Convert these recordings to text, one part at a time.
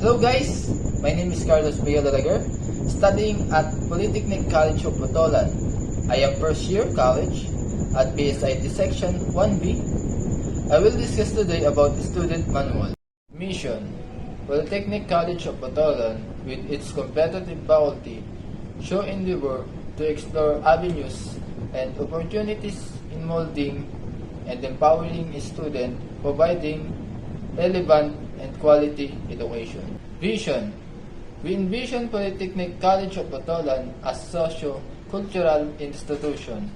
Hello guys, my name is Carlos Villadalagar, studying at Polytechnic College of Botolan. I am first year college at PSIT Section 1B. I will discuss today about the student manual. Mission: Polytechnic College of Botolan, with its competitive faculty, show endeavor to explore avenues and opportunities in molding and empowering students, providing relevant and quality education. Vision: we envision Polytechnic College of Botolan as socio-cultural institution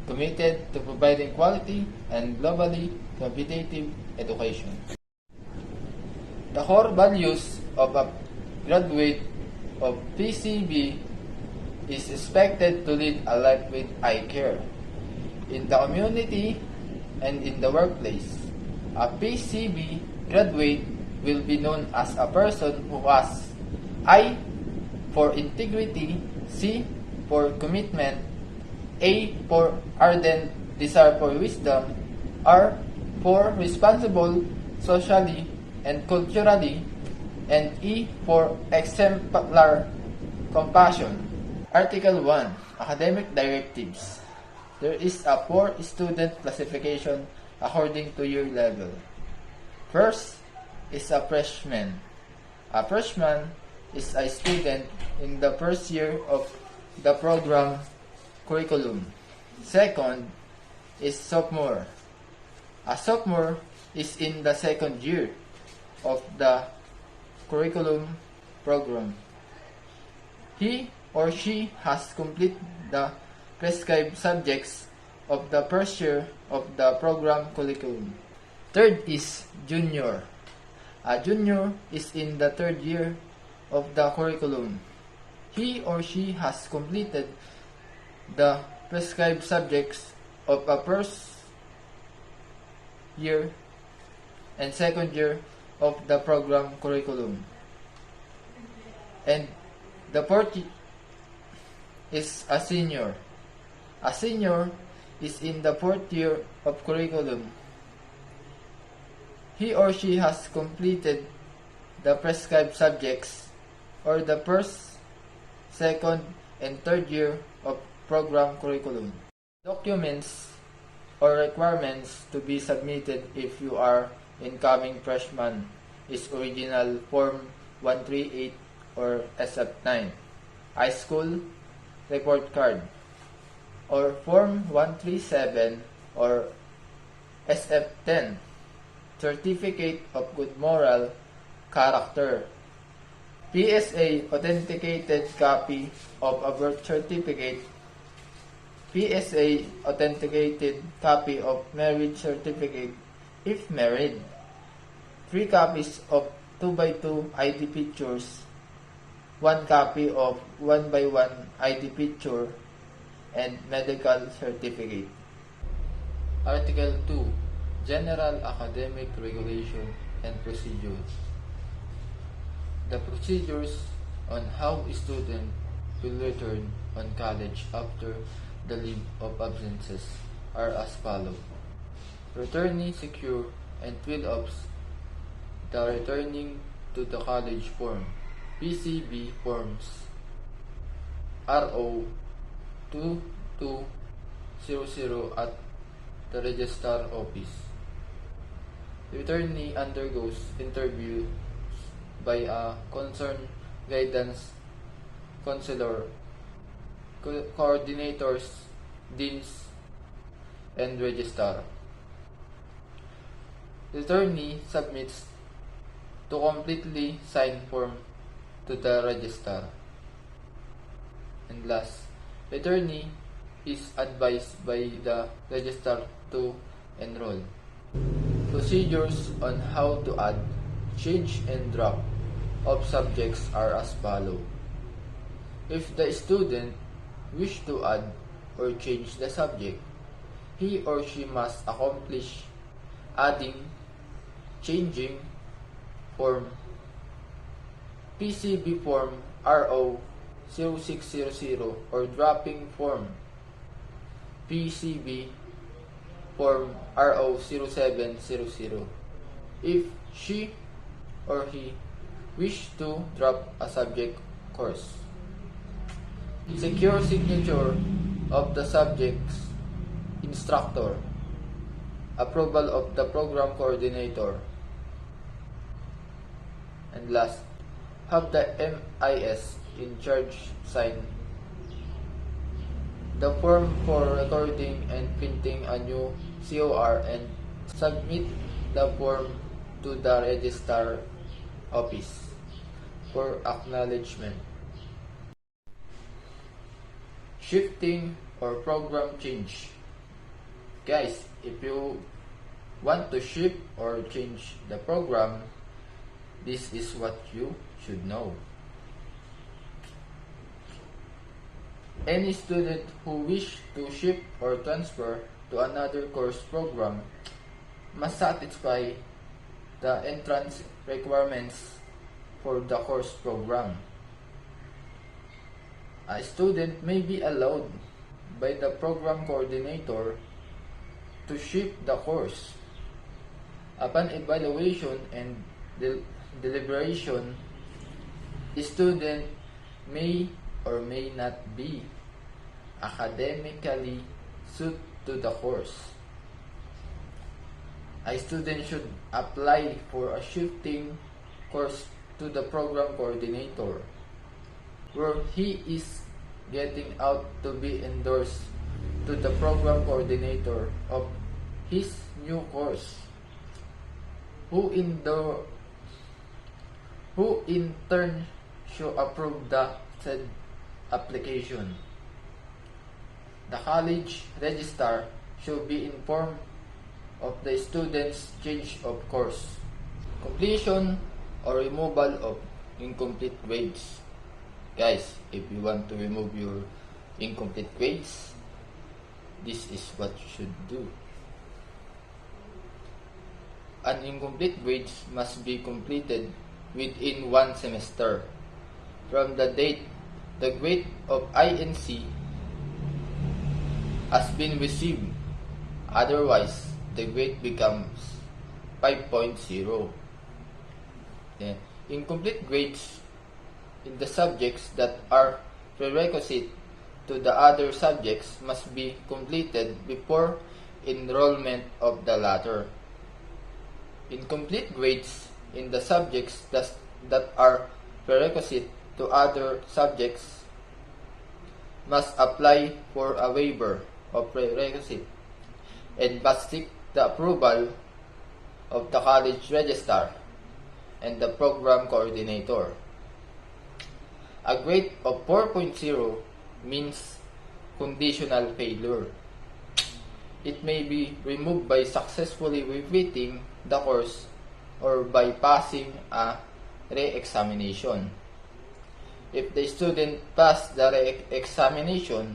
committed to providing quality and globally competitive education. The core values of a graduate of PCB is expected to lead a life with eye care in the community and in the workplace. A PCB graduate will be known as a person who has I for integrity, C for commitment, A for ardent desire for wisdom, R for responsible socially and culturally, and E for exemplar compassion. Article 1. Academic Directives. There is a 4 student classification according to year level. First is a freshman. A freshman is a student in the first year of the program curriculum. Second is sophomore. A sophomore is in the second year of the curriculum program. He or she has completed the prescribed subjects of the first year of the program curriculum. Third is junior. A junior is in the third year of the curriculum. He or she has completed the prescribed subjects of a first year and second year of the program curriculum. And the fourth is a senior. A senior is in the fourth year of curriculum. He or she has completed the prescribed subjects or the first, second, and third year of program curriculum. Documents or requirements to be submitted if you are incoming freshman is original Form 138 or SF9, high school report card, or Form 137 or SF10, certificate of good moral character, PSA authenticated copy of a birth certificate, PSA authenticated copy of marriage certificate if married, 3 copies of 2x2 ID pictures, 1 copy of 1x1 ID picture, and medical certificate. Article 2. General Academic Regulation and Procedures. The procedures on how a student will return on college after the leave of absences are as follows. Returnee secure and fill ups the returning to the college form, PCB forms, RO 2200 at the registrar office. Returnee undergoes interview by a concerned guidance counselor, coordinators, deans, and registrar. Returnee submits to completely signed form to the registrar. And last, returnee is advised by the registrar to enroll. Procedures on how to add, change, and drop of subjects are as follows. If the student wish to add or change the subject, he or she must accomplish adding, changing form, PCB form RO 0600 or dropping form, PCB form RO 0700 if she or he wish to drop a subject course. Secure signature of the subject's instructor. Approval of the program coordinator. And last, have the MIS in charge sign the form for recording and printing a new COR and submit the form to the registrar office for acknowledgement. Shifting or program change. Guys, if you want to shift or change the program, this is what you should know. Any student who wish to shift or transfer to another course program must satisfy the entrance requirements for the course program. A student may be allowed by the program coordinator to shift the course. Upon evaluation and deliberation, the student may or may not be academically suited to the course. A student should apply for a shifting course to the program coordinator, where he is getting out to be endorsed to the program coordinator of his new course, who in turn should approve the said application. The college registrar should be informed of the student's change of course, completion or removal of incomplete grades. Guys, if you want to remove your incomplete grades, this is what you should do. An incomplete grades must be completed within 1 semester from the date the grade of INC has been received. Otherwise, the grade becomes 5.0. Then, incomplete grades in the subjects that are prerequisite to the other subjects must be completed before enrollment of the latter. Incomplete grades in the subjects that are prerequisite to other subjects must apply for a waiver of prerequisite and must seek the approval of the college registrar and the program coordinator. A grade of 4.0 means conditional failure. It may be removed by successfully repeating the course or by passing a re-examination. If the student passed the re-examination,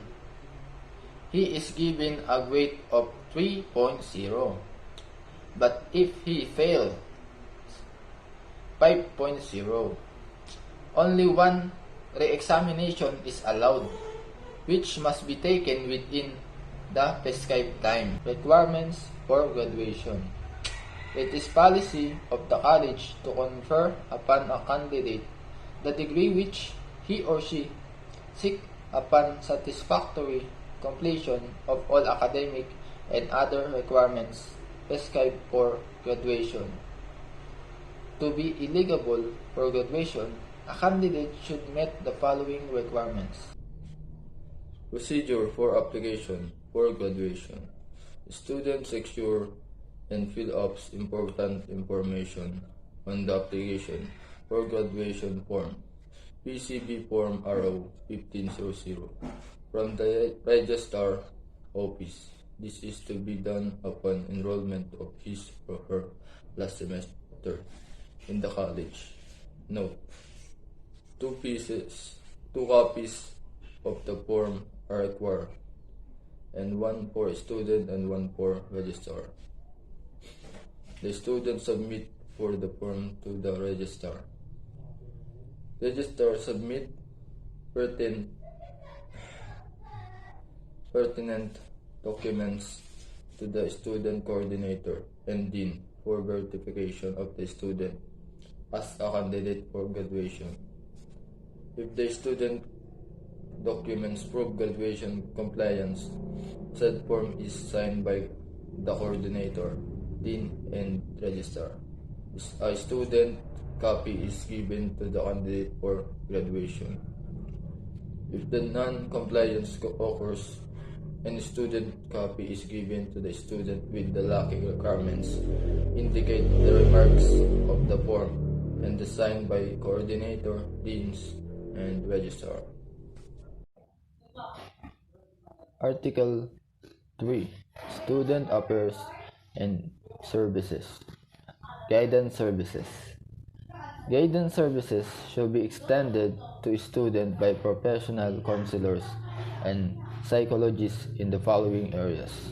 he is given a grade of 3.0. But if he failed 5.0, only one re-examination is allowed, which must be taken within the prescribed time. Requirements for graduation. It is policy of the college to confer upon a candidate the degree which he or she seek upon satisfactory completion of all academic and other requirements prescribed for graduation. To be eligible for graduation, a candidate should meet the following requirements. Procedure for application for graduation. Students secure and fill up important information on the application for graduation form, PCB Form RO 1500, from the registrar office. This is to be done upon enrollment of his or her last semester in the college. Note: two copies of the form are required, and one for student and one for registrar. The student submit for the form to the registrar. Registrar submit pertinent documents to the student coordinator and dean for verification of the student as a candidate for graduation. If the student documents prove graduation compliance, said form is signed by the coordinator, dean, and registrar. A student copy is given to the candidate for graduation. If the non-compliance occurs, and student copy is given to the student with the lacking requirements, indicate the remarks of the form and signed by coordinator, deans, and registrar. Article 3. Student Affairs and Services. Guidance Services. Guidance services should be extended to students by professional counselors and psychologists in the following areas.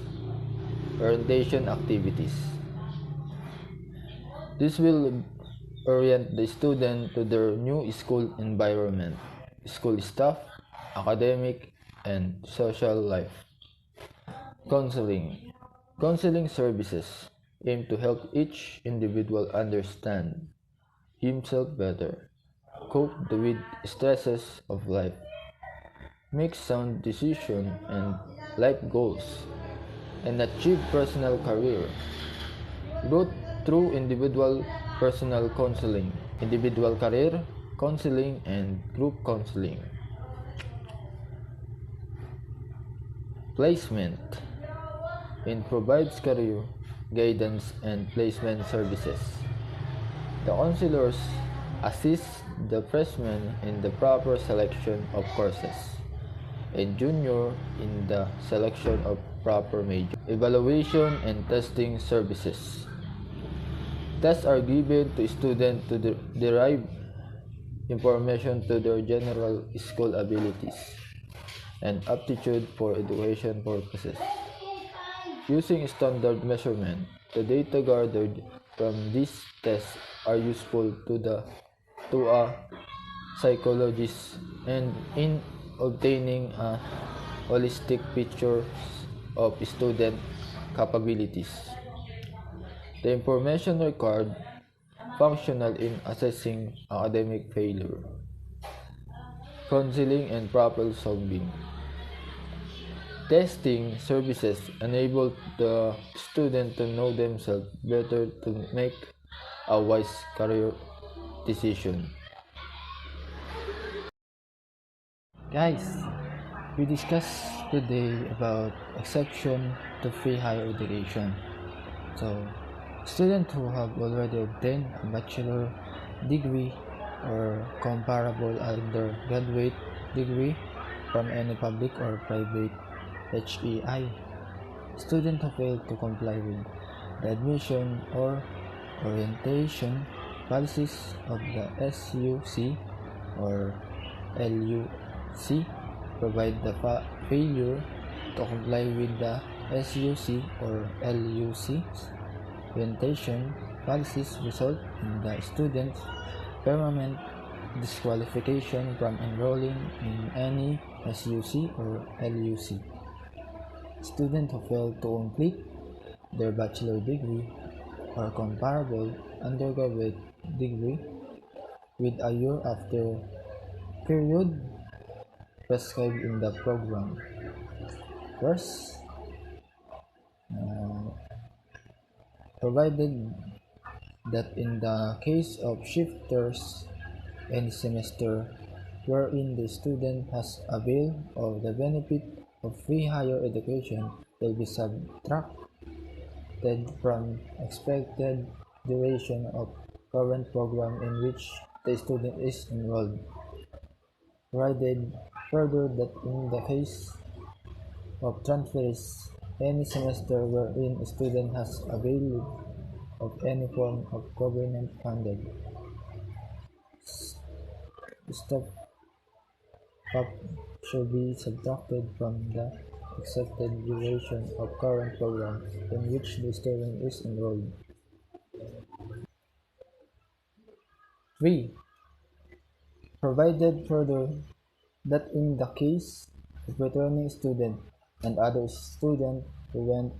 Orientation activities. This will orient the student to their new school environment, school staff, academic, and social life. Counseling. Counseling services aim to help each individual understand himself better, cope with stresses of life, make sound decisions and life goals, and achieve personal career growth through individual personal counseling, individual career counseling, and group counseling. Placement. It provides career guidance and placement services. The counselors assist the freshman in the proper selection of courses and junior in the selection of proper major. Evaluation and testing services. Tests are given to students to derive information to their general school abilities and aptitude for education purposes. Using standard measurement, the data gathered from these tests are useful to a psychologist and in obtaining a holistic picture of student capabilities. The information required functional in assessing academic failure, counseling, and problem solving. Testing services enable the student to know themselves better to make a wise career decision. Guys, we discussed today about exception to free higher education. So, students who have already obtained a bachelor degree or comparable undergraduate degree from any public or private HEI. Students who fail to comply with the admission or orientation policies of the SUC or LUC provide the failure to comply with the SUC or LUC's orientation policies result in the student's permanent disqualification from enrolling in any SUC or LUC. Students who fail to complete their bachelor degree or comparable undergraduate degree with a year after period prescribed in the program. First, provided that in the case of shifters any semester wherein the student has availed of the benefit of free higher education will be subtracted from expected duration of current program in which the student is enrolled. Provided further that in the case of transfers, any semester wherein a student has availed of any form of government-funded step up should be subtracted from the accepted duration of current program in which the student is enrolled. 3. Provided further that in the case of returning student and other student who went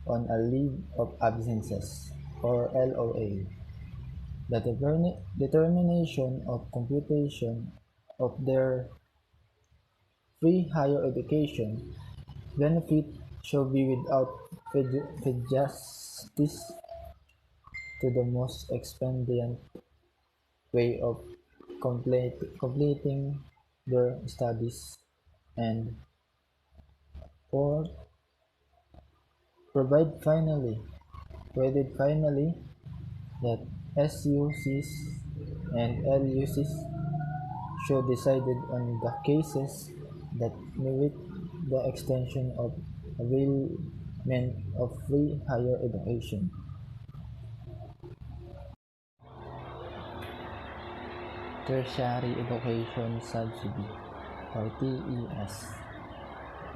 on a leave of absences or LOA, The determination of computation of their free higher education benefit shall be without prejudice to the most expedient way of completing their studies, and for provided finally that SUCs and LUCs should decided on the cases that merit the extension of availment of free higher education. Tertiary Education Subsidy, or TES.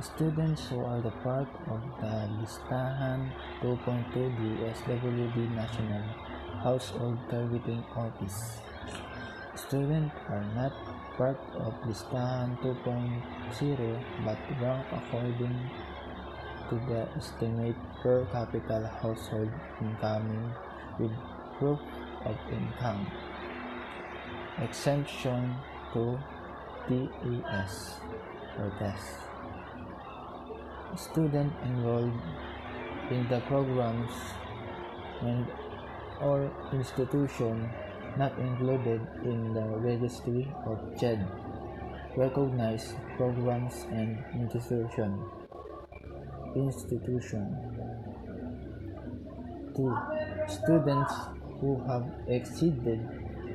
Students who are the part of the Listahan 2.2 DSWD National Household Targeting Office. Students are not part of Listahan 2.0 but rank according to the estimate per capita household income with proof of income. Exemption to TES or TES. Students enrolled in the programs and or institution not included in the registry of CHED, recognized programs and institution. 2. Students who have exceeded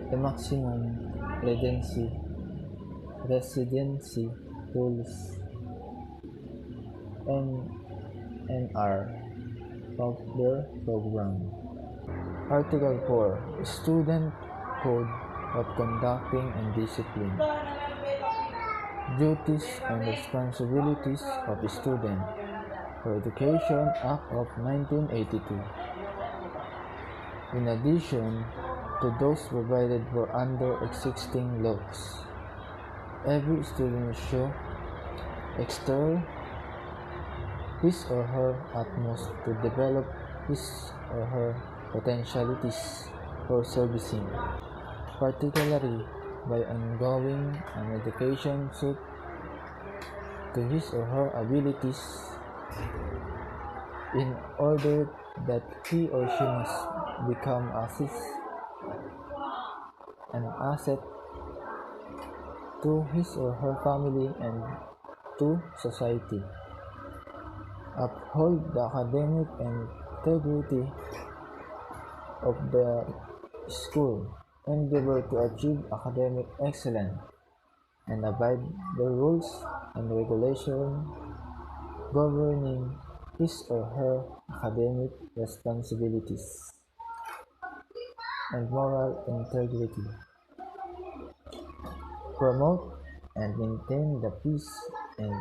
the maximum residency rules NR of their program. Article 4. Student Code of Conducting and Discipline. Duties and Responsibilities of a Student for Education Act of 1982. In addition to those provided for under existing laws, every student should exert his or her utmost to develop his or her potentialities for servicing, particularly by ongoing an education suited to his or her abilities, in order that he or she must become an asset to his or her family and to society. Uphold the academic integrity of the school, endeavor to achieve academic excellence, and abide the rules and regulations governing his or her academic responsibilities and moral integrity. Promote and maintain the peace and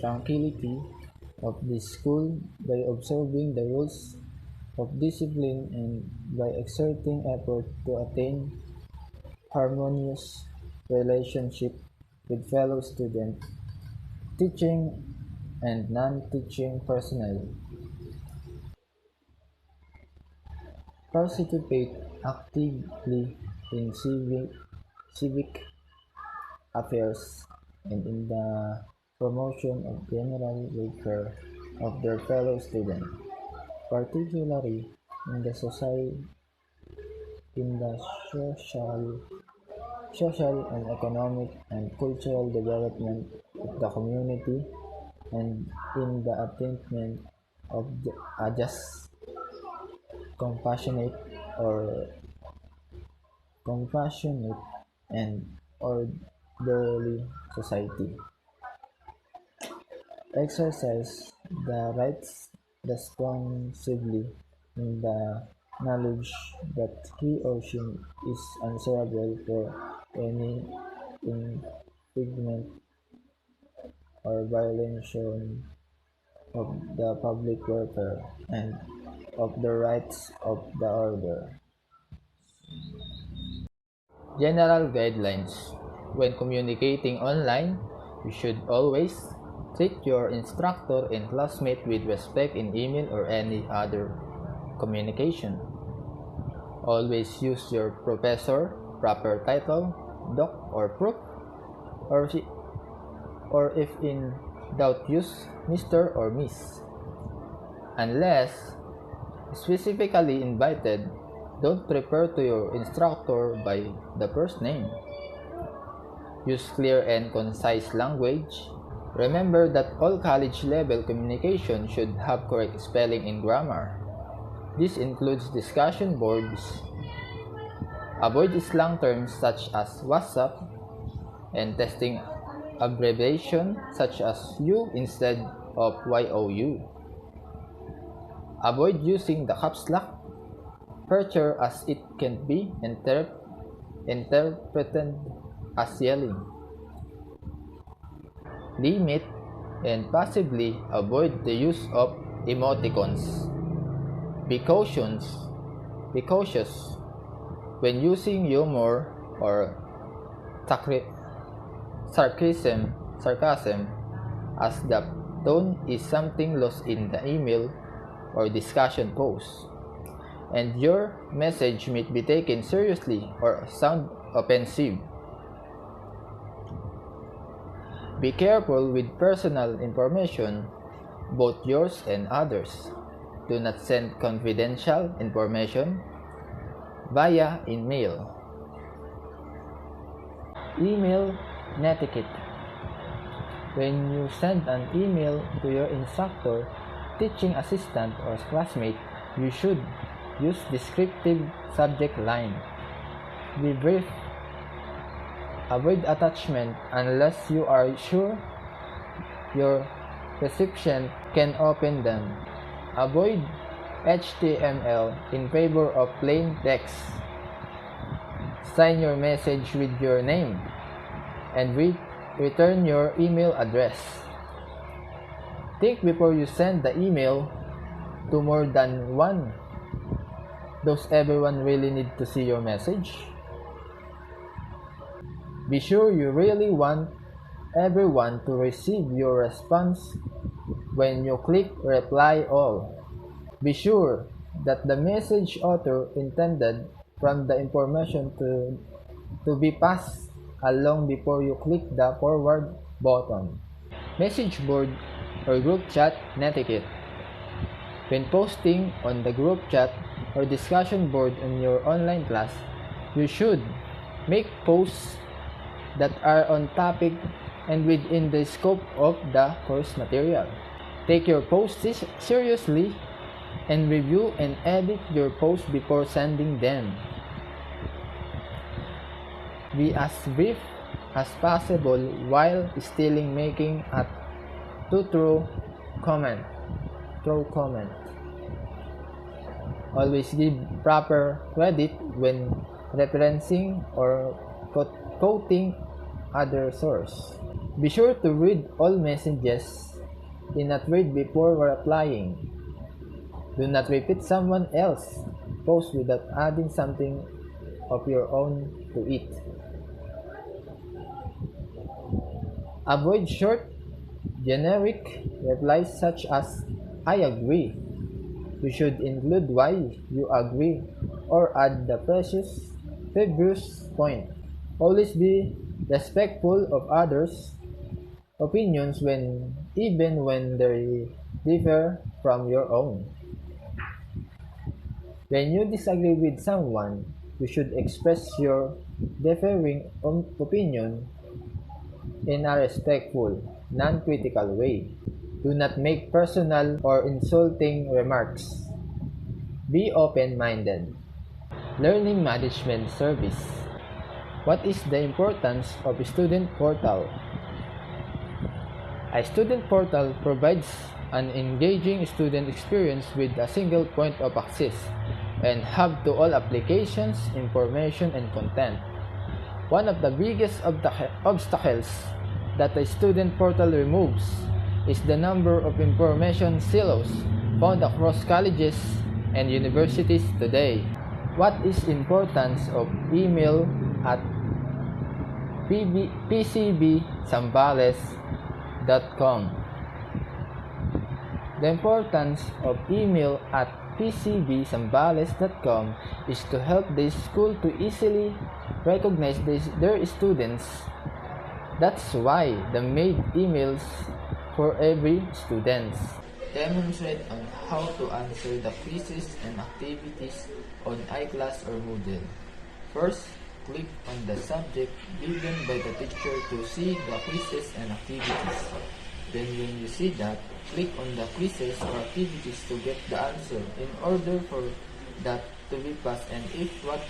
tranquility of the school by observing the rules of discipline and by exerting effort to attain harmonious relationship with fellow students, teaching and non-teaching personnel. Participate actively in civic affairs and in the promotion of general welfare of their fellow students, particularly in the social and economic and cultural development of the community, and in the attainment of a just, compassionate and orderly society. Exercise the rights responsibly in the knowledge that he or she is answerable for any infringement or violation of the public welfare and of the rights of the order. General guidelines. When communicating online, you should always treat your instructor and classmate with respect in email or any other communication. Always use your professor, proper title, doc or prof, or if in doubt use Mr. or Miss. Unless specifically invited, don't refer to your instructor by the first name. Use clear and concise language. Remember that all college-level communication should have correct spelling and grammar. This includes discussion boards. Avoid slang terms such as WhatsApp and testing abbreviation such as U instead of YOU. Avoid using the caps lock feature as it can be interpreted as yelling. Limit and possibly avoid the use of emoticons. Be cautious when using humor or sarcasm as the tone is something lost in the email or discussion post, and your message may be taken seriously or sound offensive. Be careful with personal information, both yours and others. Do not send confidential information via email. Email etiquette. When you send an email to your instructor, teaching assistant, or classmate, you should use descriptive subject line. Be brief. Avoid attachment unless you are sure your recipient can open them. Avoid HTML in favor of plain text. Sign your message with your name and return your email address. Think before you send the email to more than one. Does everyone really need to see your message? Be sure you really want everyone to receive your response when you click Reply All. Be sure that the message author intended from the information to be passed along before you click the forward button. Message board or group chat etiquette. When posting on the group chat or discussion board in your online class, you should make posts that are on topic and within the scope of the course material. Take your posts seriously and review and edit your posts before sending them. Be as brief as possible while still making a true comment. Always give proper credit when referencing or quoting other source. Be sure to read all messages in a thread before replying. Do not repeat someone else's post without adding something of your own to it. Avoid short, generic replies such as "I agree." You should include why you agree or add the previous point. Always be respectful of others' opinions even when they differ from your own. When you disagree with someone, you should express your differing opinion in a respectful, non-critical way. Do not make personal or insulting remarks. Be open-minded. Learning Management Service. What is the importance of a student portal? A student portal provides an engaging student experience with a single point of access and hub to all applications, information, and content. One of the biggest obstacles that a student portal removes is the number of information silos found across colleges and universities today. What is importance of email at pcbsambales.com? The importance of email at pcbsambales.com is to help the school to easily recognize their students. That's why they made emails for every student. Demonstrate on how to answer the quizzes and activities on iClass or Moodle. First, click on the subject given by the teacher to see the quizzes and activities. Then when you see that, click on the quizzes or activities to get the answer in order for that to be passed, and if what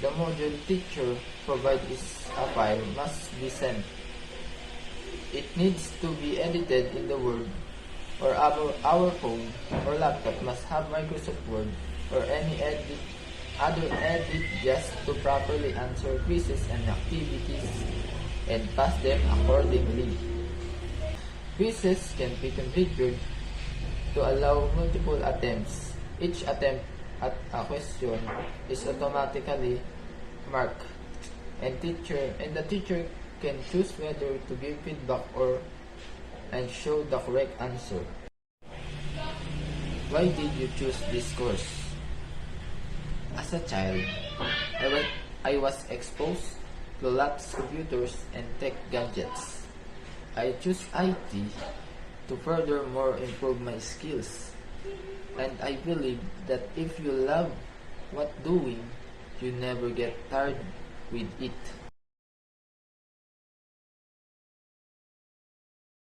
the module teacher provides is a file must be sent. It needs to be edited in the Word, or our phone or laptop must have Microsoft Word or any other edit just to properly answer quizzes and activities and pass them accordingly. Quizzes can be configured to allow multiple attempts. Each attempt at a question is automatically marked, and the teacher can choose whether to give feedback and show the correct answer. Why did you choose this course? As a child, I was exposed to lots of computers and tech gadgets. I chose IT to furthermore improve my skills, and I believe that if you love what doing, you never get tired with it.